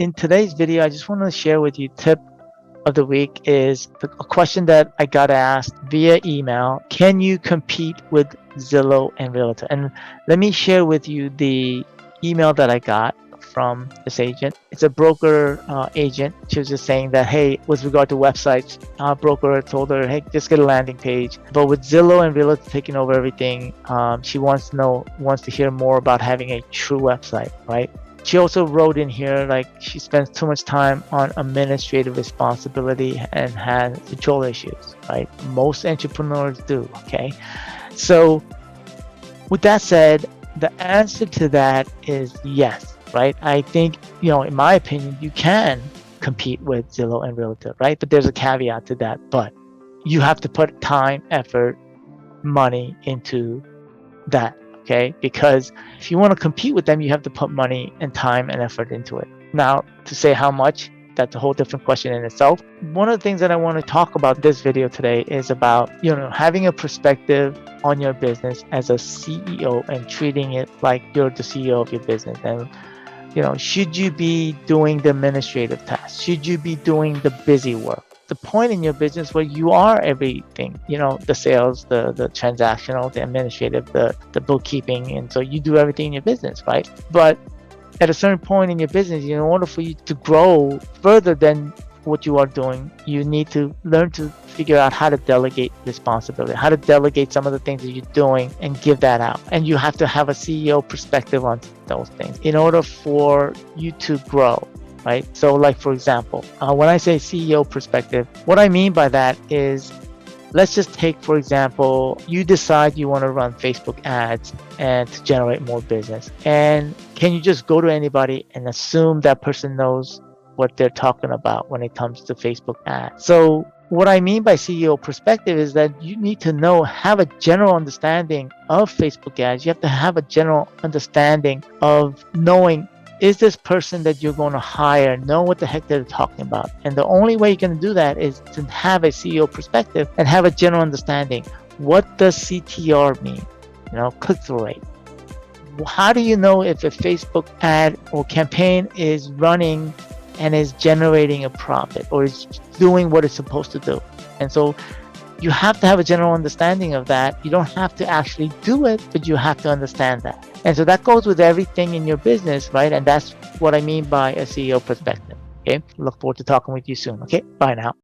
In today's video, I just want to share with you tip of the week is a question that I got asked via email. Can you compete with Zillow and Realtor? And let me share with you the email that I got from this agent. It's a broker agent. She was just saying that, hey, with regard to websites, our broker told her, hey, just get a landing page. But with Zillow and Realtor taking over everything, she wants to hear more about having a true website, right? She also wrote in here like she spends too much time on administrative responsibility and has control issues, right? Most entrepreneurs do, okay? So with that said, the answer to that is yes, right? I think, in my opinion, you can compete with Zillow and Realtor, right? But there's a caveat to that, but you have to put time, effort, money into that. Okay, because if you want to compete with them, you have to put money and time and effort into it. Now, to say how much, that's a whole different question in itself. One of the things that I want to talk about this video today is about, having a perspective on your business as a CEO and treating it like you're the CEO of your business. And, should you be doing the administrative tasks? Should you be doing the busy work? The point in your business where you are everything, the sales, the transactional, the administrative, the bookkeeping, and so you do everything in your business, right? But at a certain point in your business, in order for you to grow further than what you are doing, you need to learn to figure out how to delegate responsibility, how to delegate some of the things that you're doing and give that out. And you have to have a CEO perspective on those things in order for you to grow. Right? So like, for example, when I say CEO perspective, what I mean by that is, let's just take, for example, you decide you want to run Facebook ads and to generate more business. And can you just go to anybody and assume that person knows what they're talking about when it comes to Facebook ads? So what I mean by CEO perspective is that you need to have a general understanding of Facebook ads. You have to have a general understanding of knowing, is this person that you're going to hire know what the heck they're talking about? And the only way you're going to do that is to have a CEO perspective and have a general understanding. What does CTR mean? Click-through rate. How do you know if a Facebook ad or campaign is running and is generating a profit or is doing what it's supposed to do? And so you have to have a general understanding of that. You don't have to actually do it, but you have to understand that. And so that goes with everything in your business, right? And that's what I mean by a CEO perspective. Okay. Look forward to talking with you soon. Okay. Bye now.